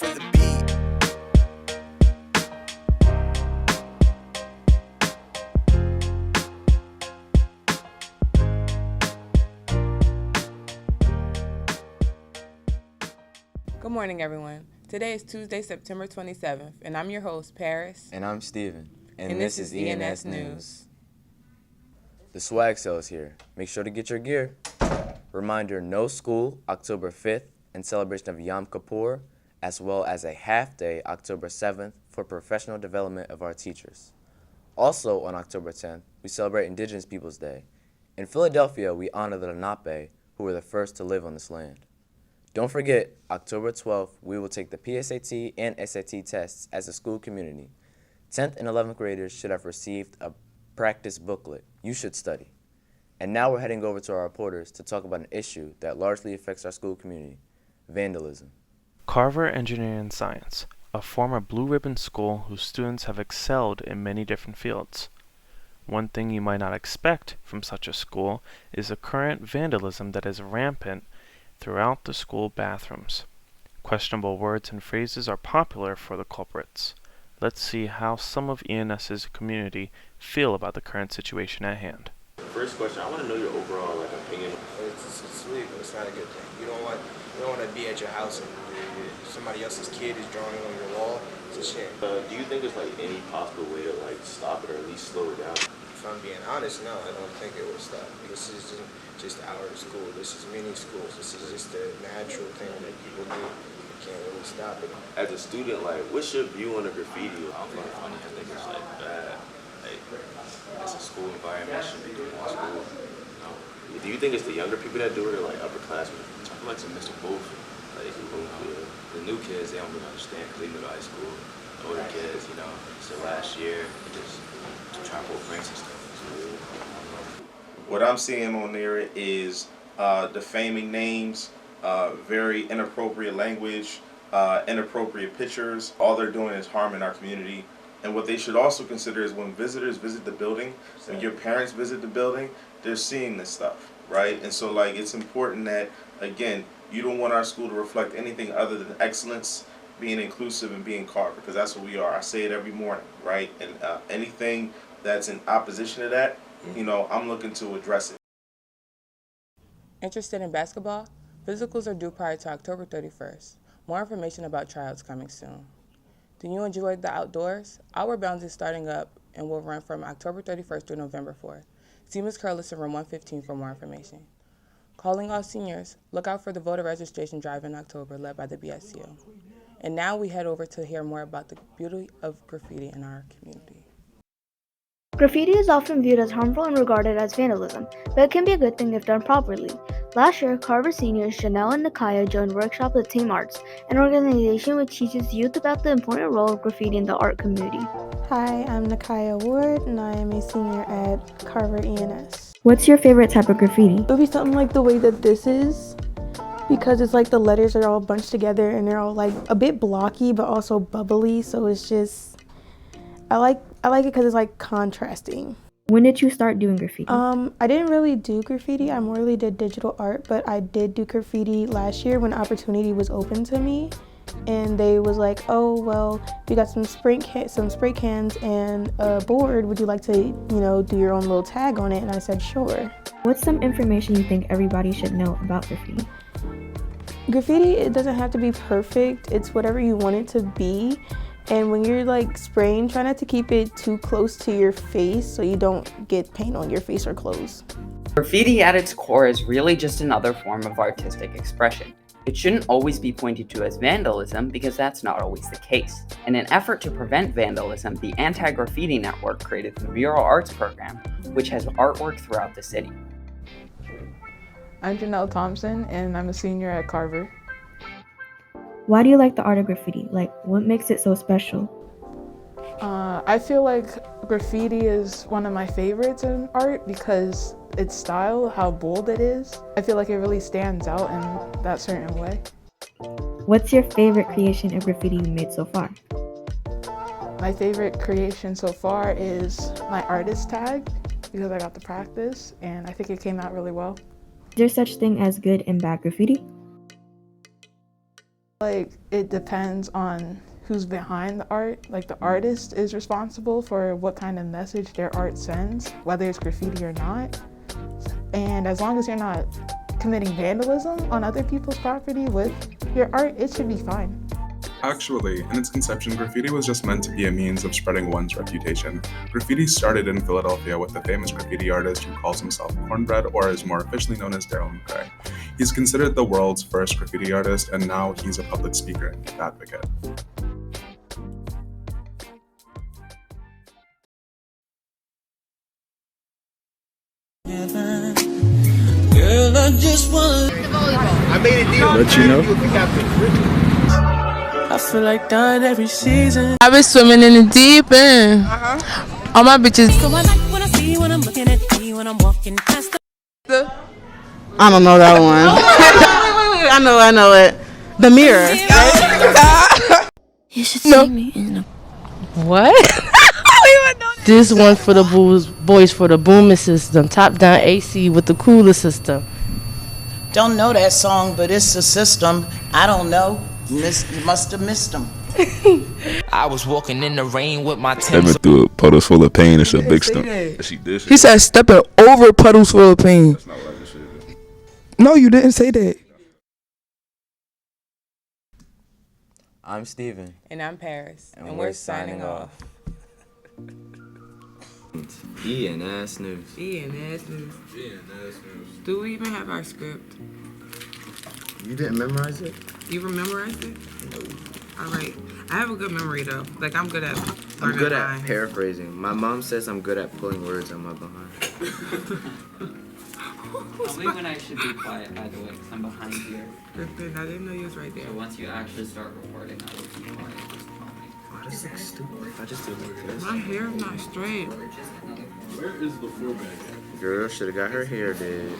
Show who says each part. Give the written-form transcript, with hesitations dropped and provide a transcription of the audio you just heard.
Speaker 1: for the beat.
Speaker 2: Good morning, everyone. Today is Tuesday, September 27th, and I'm your host, Paris.
Speaker 3: And I'm Steven.
Speaker 2: And this is ENS News.
Speaker 3: The swag sale is here. Make sure to get your gear. Reminder, no school October 5th in celebration of Yom Kippur, as well as a half day October 7th for professional development of our teachers. Also on October 10th, we celebrate Indigenous Peoples Day. In Philadelphia, we honor the Lenape, who were the first to live on this land. Don't forget, October 12th, we will take the PSAT and SAT tests as a school community. 10th and 11th graders should have received a practice booklet. You should study. And now we're heading over to our reporters to talk about an issue that largely affects our school community, vandalism.
Speaker 4: Carver Engineering and Science, a former blue ribbon school whose students have excelled in many different fields. One thing you might not expect from such a school is the current vandalism that is rampant throughout the school bathrooms. Questionable words and phrases are popular for the culprits. Let's see how some of ENS's community feel about the current situation at hand.
Speaker 5: First question, I want to know your overall opinion.
Speaker 6: It's legal. It's not a good thing. You don't want to be at your house and somebody else's kid is drawing on your wall. It's a shame.
Speaker 5: Do you think there's any possible way to stop it or at least slow it down?
Speaker 6: If I'm being honest, no, I don't think it will stop. This isn't just our school. This is many schools. This is just a natural thing that people do. You can't really stop it.
Speaker 5: As a student, what's your view on the graffiti?
Speaker 7: I don't find it funny. I think it's bad. It's a school environment. It shouldn't be doing in school. No.
Speaker 5: Do you think it's the younger people that do it or upperclassmen?
Speaker 7: I feel like it's a mix of both. The new kids, they don't really understand because they new to high school. The older kids, it's their last year. They just trying to pull pranks and stuff.
Speaker 8: What I'm seeing on there is defaming names, very inappropriate language, inappropriate pictures. All they're doing is harming our community. And what they should also consider is when visitors visit the building, when your parents visit the building, they're seeing this stuff, right? And so it's important that, again, you don't want our school to reflect anything other than excellence, being inclusive, and being Carver, because that's what we are. I say it every morning, right? And anything that's in opposition to that, I'm looking to address it.
Speaker 2: Interested in basketball? Physicals are due prior to October 31st. More information about tryouts coming soon. Do you enjoy the outdoors? Outward Bounds is starting up and will run from October 31st through November 4th. See Ms. Curlis in room 115 for more information. Calling all seniors, look out for the voter registration drive in October led by the BSU. And now we head over to hear more about the beauty of graffiti in our community.
Speaker 9: Graffiti is often viewed as harmful and regarded as vandalism, but it can be a good thing if done properly. Last year, Carver seniors Chanel and Nakaya joined workshops with Team Arts, an organization which teaches youth about the important role of graffiti in the art community.
Speaker 10: Hi, I'm Nakaya Ward, and I am a senior at Carver ENS.
Speaker 9: What's your favorite type of graffiti?
Speaker 10: It would be something like the way that this is, because it's the letters are all bunched together and they're all a bit blocky but also bubbly, so it's just, I like it because it's contrasting.
Speaker 9: When did you start doing graffiti?
Speaker 10: I didn't really do graffiti. I more really did digital art, but I did do graffiti last year when opportunity was open to me. And they was like, oh, well, we got some spray cans and a board. Would you like to, do your own little tag on it? And I said, sure.
Speaker 9: What's some information you think everybody should know about graffiti?
Speaker 10: Graffiti, it doesn't have to be perfect. It's whatever you want it to be. And when you're spraying, try not to keep it too close to your face so you don't get paint on your face or clothes.
Speaker 11: Graffiti at its core is really just another form of artistic expression. It shouldn't always be pointed to as vandalism because that's not always the case. In an effort to prevent vandalism, the Anti-Graffiti Network created the Mural Arts Program, which has artwork throughout the city.
Speaker 12: I'm Janelle Thompson, and I'm a senior at Carver.
Speaker 9: Why do you like the art of graffiti? What makes it so special?
Speaker 12: I feel like graffiti is one of my favorites in art because its style, how bold it is. I feel like it really stands out in that certain way.
Speaker 9: What's your favorite creation of graffiti you made so far?
Speaker 12: My favorite creation so far is my artist tag because I got to practice and I think it came out really well.
Speaker 9: Is there such thing as good and bad graffiti?
Speaker 12: Like, it depends on who's behind the art. Like, the artist is responsible for what kind of message their art sends, whether it's graffiti or not. And as long as you're not committing vandalism on other people's property with your art, it should be fine.
Speaker 1: Actually, in its conception, graffiti was just meant to be a means of spreading one's reputation. Graffiti started in Philadelphia with the famous graffiti artist who calls himself Cornbread, or is more officially known as Daryl McCray. He's considered the world's first graffiti artist, and now he's a public speaker and youth advocate.
Speaker 13: Girl, I just want I made a deal. Let you know. I feel like dying every season.
Speaker 2: I've been swimming in the deep end. All my bitches.
Speaker 13: So I like what I see when I'm looking at me when I'm walking past the.
Speaker 14: I don't know that one. wait. I know it. The Mirror.
Speaker 13: You should see me in a.
Speaker 15: What? This one for the boys for the booming system. Top down AC with the cooler system.
Speaker 16: Don't know that song, but it's the system. I don't know. Must have missed them.
Speaker 13: I was walking in the rain with my
Speaker 17: Stepping through puddles full of pain. It's a big stuff. She did.
Speaker 18: He said stepping over puddles full of pain. That's not what I just said. No, you didn't say that.
Speaker 3: I'm Steven.
Speaker 2: And I'm Paris. And we're signing off.
Speaker 3: ENS News.
Speaker 2: ENS News. Do we even have our script?
Speaker 3: You didn't memorize it?
Speaker 2: You memorized it? No. All right. I have a good memory though. Like I'm good at.
Speaker 3: I'm good at paraphrasing. My mom says I'm good at pulling words on my behind.
Speaker 11: Tell me when I should be quiet, by the way, because I'm behind here.
Speaker 2: Griffin, I didn't know you was right there.
Speaker 11: So once you actually start recording, I will be quiet. Just call me.
Speaker 3: Oh, this looks stupid. If I just do like this.
Speaker 2: My hair's not straight.
Speaker 5: Where is the format?
Speaker 3: Girl should have got her hair did.